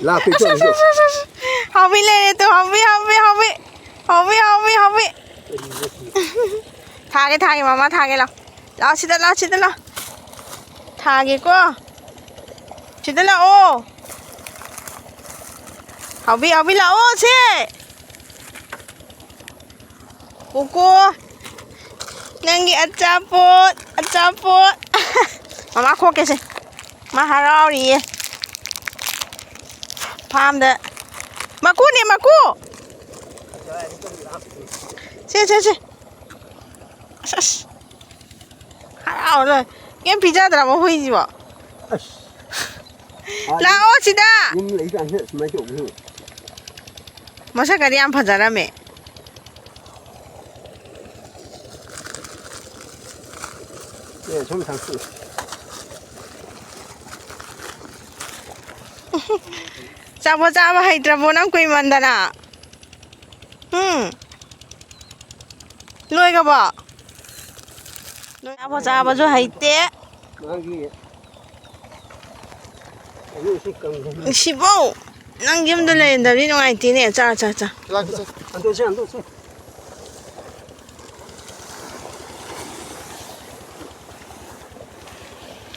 Lapit to. Hobi le to hobi. Thage mama thage la. La sida la. Thage ko. Sida la o. Hobi la o se. Koko. Nangi achapot. Mama kho ke se. Ma haraori. Farmda. Maku ni maku. Se. Harao rồi. Cái pizza đó mà huy gì vậy? Là ô chị đã. Mà sao cái đi ăn phải ra mẹ? Chaba hay trabo nang kui mandana. Lôi ka ba? Chaba jo hay te. Sibo. Nang yum do le ndari no ai ti ne cha.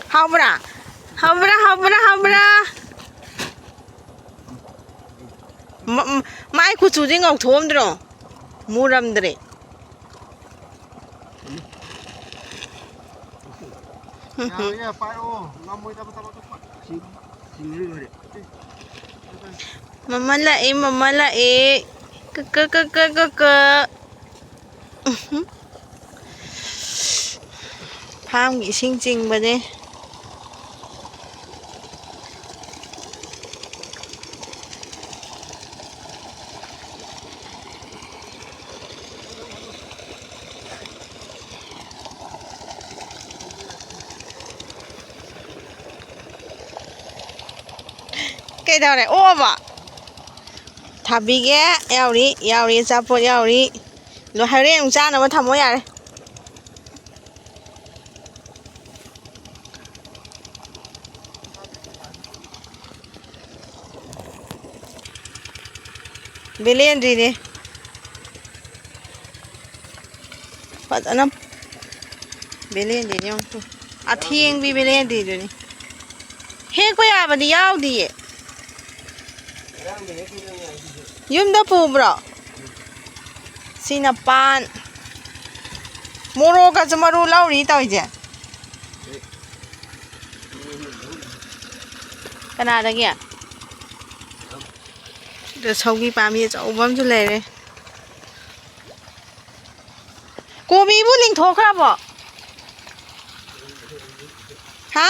Haubra. Mai ku chu ding ngọc thom dro. Muram dre. Mama lae. Ke. Pham gi sing ching ba de. Cái đầu này ô bà thả bị ghé eo đi cha po eo đi rồi hai đứa cha nó mà thầm mỗi nhà đây về lên gì đi bắt nó về lên gì nhau à thiên về lên gì rồi hết có nhà mà đi ao đi Yumda po bro. Sinapan. Moro ka sumaru lauri tao je. Kana da kya? The sogi pami cho bam chu le re. Ko bi bu ling tho khra bo. Ha?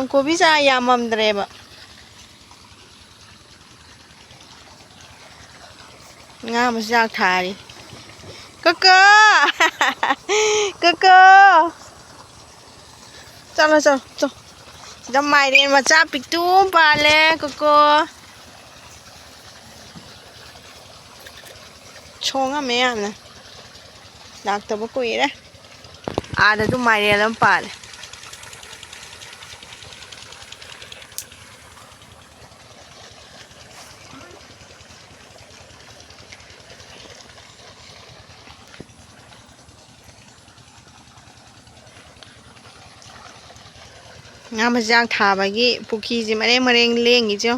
Ko bi sa yamam dre ba. Nga mà ra thả đi Koko Cho cho mày đi mà cha bị túm bà lê Koko chong á mẹ nè đặt tao bố quỷ đấy à để tụi mày đi làm bà lê Nga mà giang thả bài cái puki gì mà đem lên gì chứ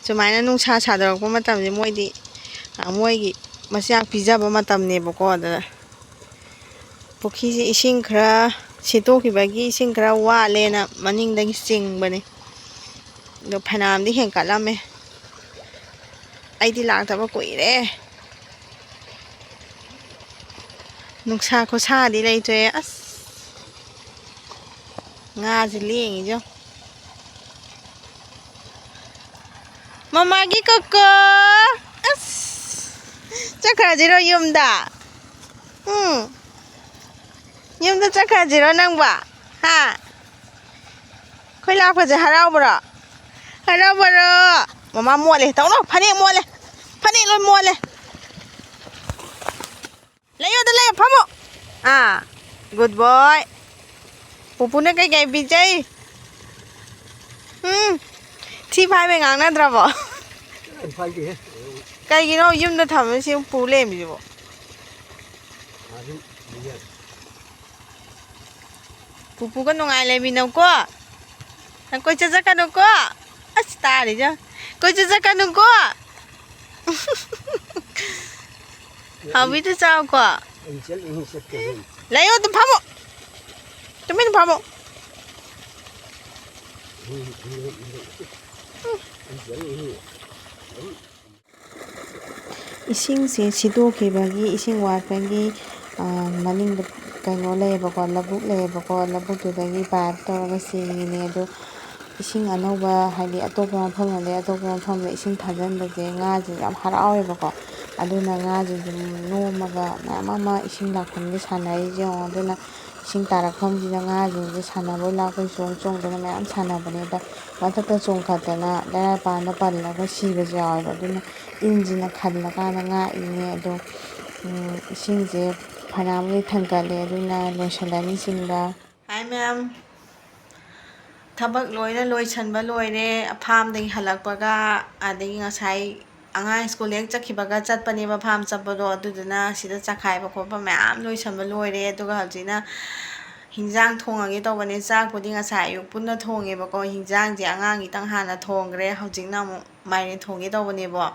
cho mày nó nung cha được có mà tầm gì mỗi đi mỗi cái mà giang pizza mà tầm này bao cô đó puki gì sinh khra xịt cái bài cái sinh khra wa lên à mà nín đang sinh bên này được phải làm đi hiện cả lắm ấy ai đi làm tao bao quỷ đấy nung cha có cha đi đây chơi á Nga gì liền chứ Mama gi Koko chắc là gì rồi Yumda Yumda chắc là gì rồi năng bà ha khơi lao phải gì haraobda Mama mua lên tao nó phani luôn mua lên lấy vô lấy phamo à good boy Pupuna kay bijay. Thi phai be ngang na drabo. Kay gino yum na tham si pu le mi bo. Pupu ka nungai le mi nam ko. Nang koi cha ka no ko. Asta ri ja. Koi cha ka no ko. Habi tu sao ko. Lấy ô tụi phamo. Tụi mình phamo. Ising se sido ke bagi ising wat bagi maning kaino le bako labuk le bako labuk tu bagi par to ga sing ne do ising anoba hali atopa pham le atopa pham le ising thajan ba je nga ji yam harawe bako aduna nga ji nomaga mama ising lakham ge sanai je aduna ising tarakam ji nga ji sanabo la ko song chong dana mayam sanabane da mathakta chong khatana dara pa na palla ga siba jaw aduna injina khalla kana nga ine do ising je phanam ge thangkale aduna loisalani singda. Hi ma'am. Thabak loina loi chanba loire farm ding halakpaga ading ngasai angai school ek chakhibaga chatpani ba farm chapado aduduna sida chakhai ba khopa ma'am loi chanba loire aduga hajina hinjang thongage tawbane chak pudi ngasai ayuk punna thonge ba ko hinjang je angang itang hana thongre hajingna mu maire thonge tawbane bo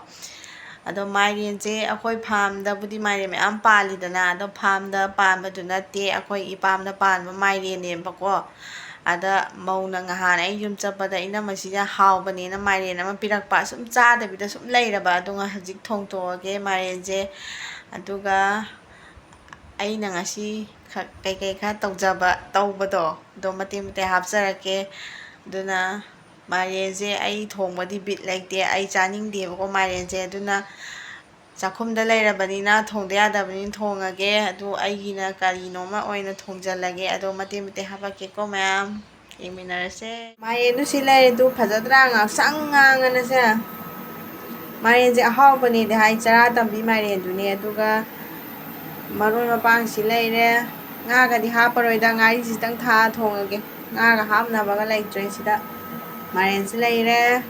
ado maire je akoi farm da budi maire ma'am pali dana ado farm da pan ba duna te akoi ipam da pan ba maire ne ba ko ada mauna ngahan ai yum chapada ina masida haubane na maire na pirak pa sum cha da bida sum leiraba adunga hajik thongtoge maire je aduga aina ngasi kai kha tawjaba tawbado do mate mate hapjarake duna maire je ai thongbadi bit laite ai chaning de ko maire je duna chakhumda leirabani na thongda yadabani thongage adu aigina karino ma oina thongjalage adu mate mate habake ko ma'am yeminarase maire du silai du phajadra nga sanga ngana se maire je ahawbani de hai chara tambi maire du ne aduga maroi mapang si leire nga ga di haparoi da ngai jitang tha thongage nga ga hamna baga leitre sida maire si leire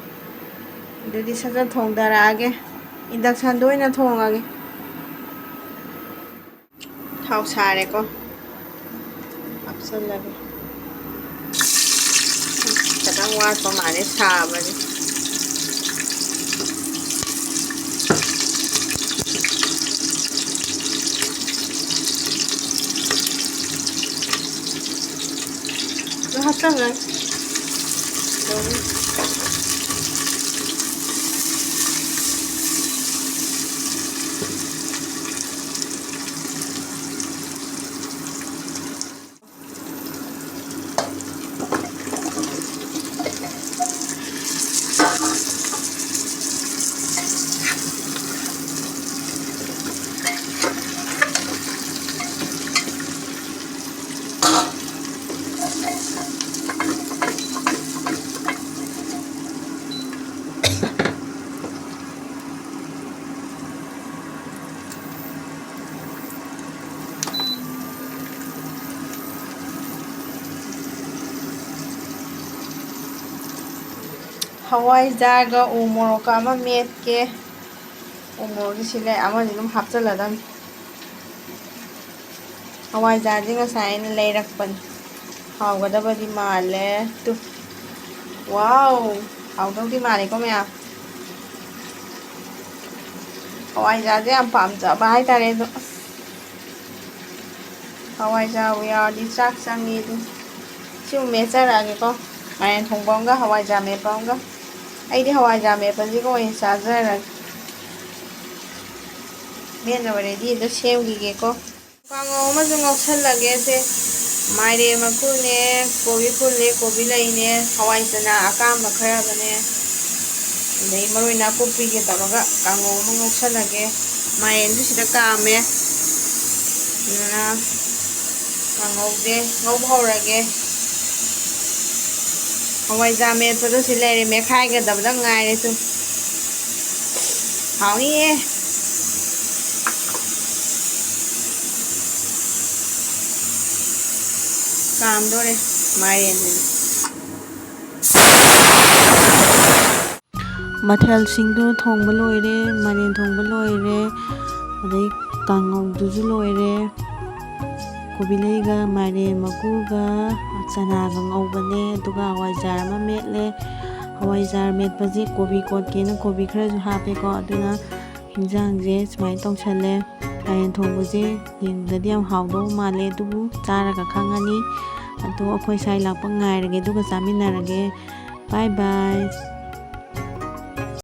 dudi saja thongdarage induction doina thongage thau sare ko apsal lage kadang wa pa mane sabani hasan lang hawai jaga umoro ka ama met ke umoro sile ama dinum hapchaladam hawai jaji nga sain leirakpan hawgadabadi male tu wow hawdawdi male ko maya hawai jaji am pamjaba hai tare do hawai ja we are di chak sangi du chu me charage ko main thongbonga hawai ja me paunga ai di hawai ja me paji ko in sajara men already do sem gi ko pango ma jung option lage se maire maku ne kobi lai ne hawai sana akam khara bane dei maroi na kopi ge taraga kango ma option lage main du sida kame na kango de ngau bhaurage hawai ja me to do silere me khai ga dab dang ngai re tu hao ni काम दो रे ꯃꯥꯏꯔꯦꯟꯁꯤꯅ ꯃꯊꯦꯜꯁꯤꯡꯗꯨ ꯊꯣꯡꯕ ꯂꯣꯏꯔꯦ, ꯃꯥꯏꯔꯦꯟ ꯊꯣꯡꯕ ꯂꯣꯏꯔꯦ, ꯑꯗꯩ ꯀꯥꯡꯉꯧꯗꯨꯁꯨ ꯂꯣꯏꯔꯦ. ꯀꯣꯕꯤꯂꯩꯒ ꯃꯥꯏꯔꯦꯟ ꯃꯀꯨꯒ ꯆꯅꯥꯒ ꯉꯧꯕꯅꯦ, ꯑꯗꯨꯒ ꯍꯋꯥꯏꯖꯥꯔ ꯑꯃ ꯃꯦꯠꯂꯦ. ꯍꯋꯥꯏꯖꯥꯔ ꯃꯦꯠꯄꯁꯦ ꯀꯣꯕꯤ ꯀꯣꯠꯀꯦꯅ ꯀꯣꯕꯤ ꯈꯔꯁꯨ ꯍꯥꯞꯄꯦꯀꯣ, ꯑꯗꯨꯅ ꯏꯟꯖꯥꯡꯁꯦ ꯁꯨꯃꯥꯏꯅ ꯇꯧꯁꯜꯂꯦ. ꯃꯥꯏꯔꯦꯟ ꯊꯣꯡꯕꯁꯦ ꯌꯦꯡꯕꯗꯗꯤ ꯌꯥꯝ ꯍꯥꯎꯗꯧ ꯃꯥꯜꯂꯦ, ꯑꯗꯨꯕꯨ ꯆꯥꯔꯒ ꯈꯪꯉꯅꯤ. ꯑꯗꯣ ꯑꯩꯈꯣꯏ ꯁ꯭ꯋꯥꯏ ꯂꯥꯛꯄ ꯉꯥꯏꯔꯒꯦ, ꯑꯗꯨꯒ ꯆꯥꯃꯤꯟꯅꯔꯒꯦ. ꯕꯥꯏ ꯕꯥꯏ.